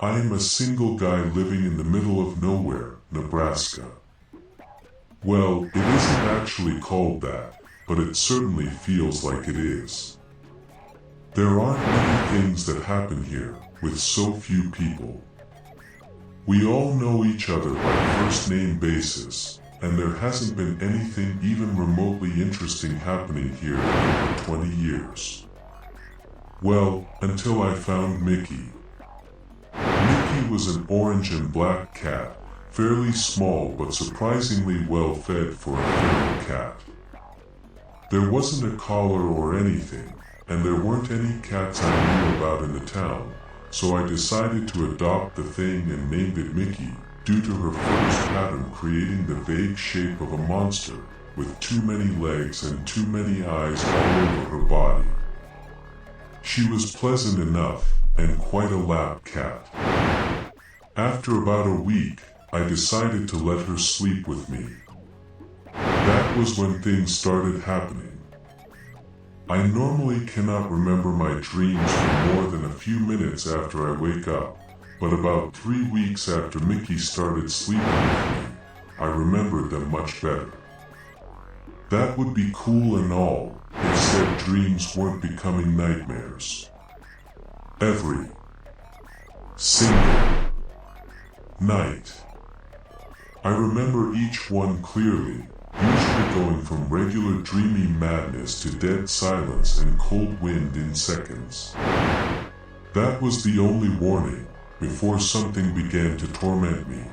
I am a single guy living in the middle of nowhere, Nebraska. Well, it isn't actually called that, but it certainly feels like it is. There aren't many things that happen here, with so few people. We all know each other by first name basis, and there hasn't been anything even remotely interesting happening here in over 20 years. Well, until I found Mickey. Mickey was an orange and black cat, fairly small but surprisingly well fed for a feral cat. There wasn't a collar or anything, and there weren't any cats I knew about in the town, so I decided to adopt the thing and named it Mickey, due to her fur's pattern creating the vague shape of a monster, with too many legs and too many eyes all over her body. She was pleasant enough, and quite a lap cat. After about a week, I decided to let her sleep with me. That was when things started happening. I normally cannot remember my dreams for more than a few minutes after I wake up, but about 3 weeks after Mickey started sleeping with me, I remembered them much better. That would be cool and all, if said dreams weren't becoming nightmares. Every single night. I remember each one clearly, usually going from regular dreamy madness to dead silence and cold wind in seconds. That was the only warning, before something began to torment me.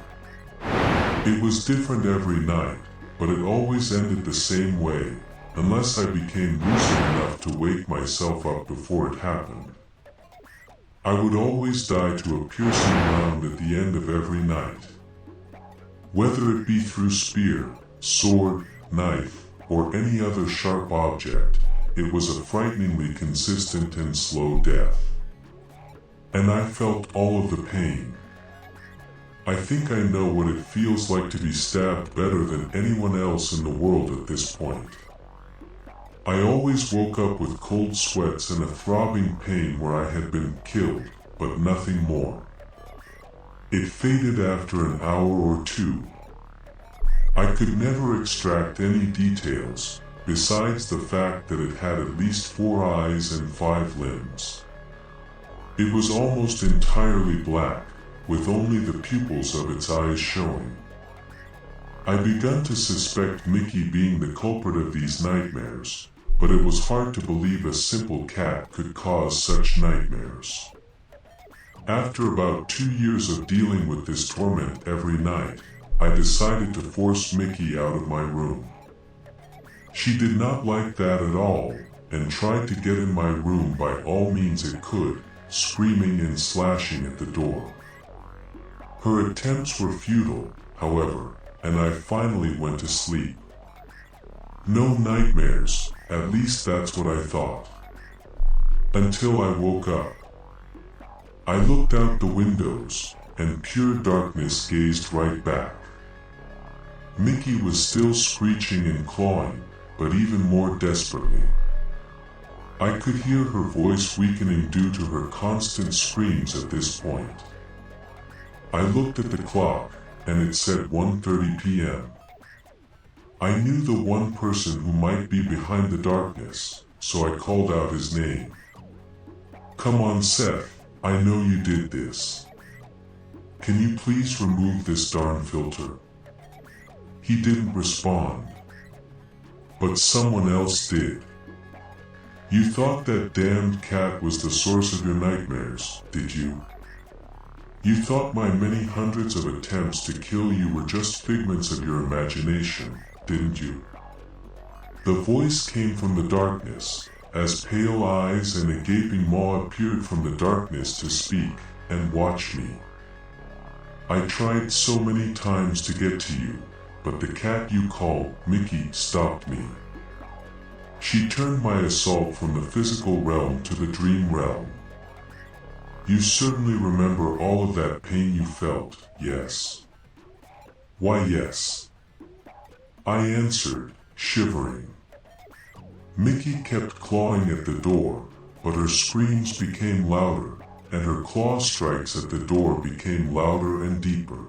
It was different every night, but it always ended the same way, unless I became lucid enough to wake myself up before it happened. I would always die to a piercing wound at the end of every night. Whether it be through spear, sword, knife, or any other sharp object, it was a frighteningly consistent and slow death. And I felt all of the pain. I think I know what it feels like to be stabbed better than anyone else in the world at this point. I always woke up with cold sweats and a throbbing pain where I had been killed, but nothing more. It faded after an hour or two. I could never extract any details, besides the fact that it had at least 4 eyes and 5 limbs. It was almost entirely black, with only the pupils of its eyes showing. I began to suspect Mickey being the culprit of these nightmares, but it was hard to believe a simple cat could cause such nightmares. After about 2 years of dealing with this torment every night, I decided to force Mickey out of my room. She did not like that at all, and tried to get in my room by all means it could, screaming and slashing at the door. Her attempts were futile, however, and I finally went to sleep. No nightmares, at least that's what I thought. Until I woke up. I looked out the windows, and pure darkness gazed right back. Mickey was still screeching and clawing, but even more desperately. I could hear her voice weakening due to her constant screams at this point. I looked at the clock, and it said 1:30 p.m. I knew the one person who might be behind the darkness, so I called out his name. "Come on, Seth, I know you did this. Can you please remove this darn filter?" He didn't respond. But someone else did. "You thought that damned cat was the source of your nightmares, did you? You thought my many hundreds of attempts to kill you were just figments of your imagination, didn't you?" The voice came from the darkness, as pale eyes and a gaping maw appeared from the darkness to speak and watch me. "I tried so many times to get to you, but the cat you call Mickey stopped me." She turned my assault from the physical realm to the dream realm. "You certainly remember all of that pain you felt, yes?" "Why, yes," I answered, shivering. Mickey kept clawing at the door, but her screams became louder, and her claw strikes at the door became louder and deeper.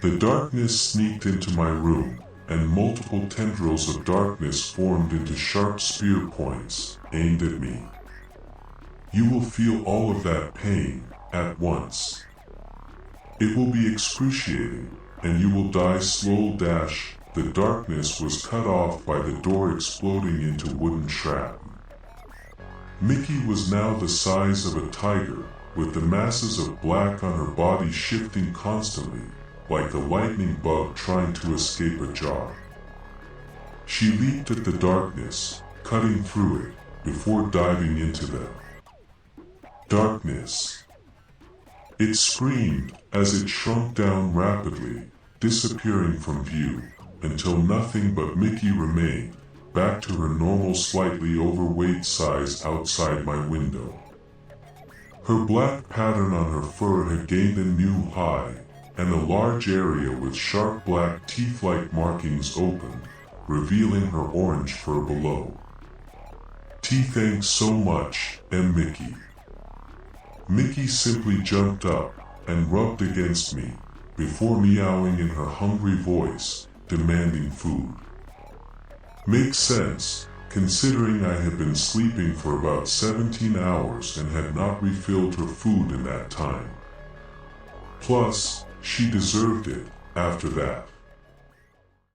The darkness sneaked into my room, and multiple tendrils of darkness formed into sharp spear points, aimed at me. You will feel all of that pain at once. It will be excruciating, and you will die slow. The darkness was cut off by the door exploding into wooden shrapnel. Mickey was now the size of a tiger, with the masses of black on her body shifting constantly, like a lightning bug trying to escape a jar. She leaped at the darkness, cutting through it, before diving into the darkness. It screamed as it shrunk down rapidly, disappearing from view, until nothing but Mickey remained, back to her normal slightly overweight size outside my window. Her black pattern on her fur had gained a new high, and a large area with sharp black teeth-like markings opened, revealing her orange fur below. Thanks so much, Mickey. Mickey simply jumped up and rubbed against me, before meowing in her hungry voice, demanding food. Makes sense, considering I had been sleeping for about 17 hours and had not refilled her food in that time. Plus, she deserved it, after that.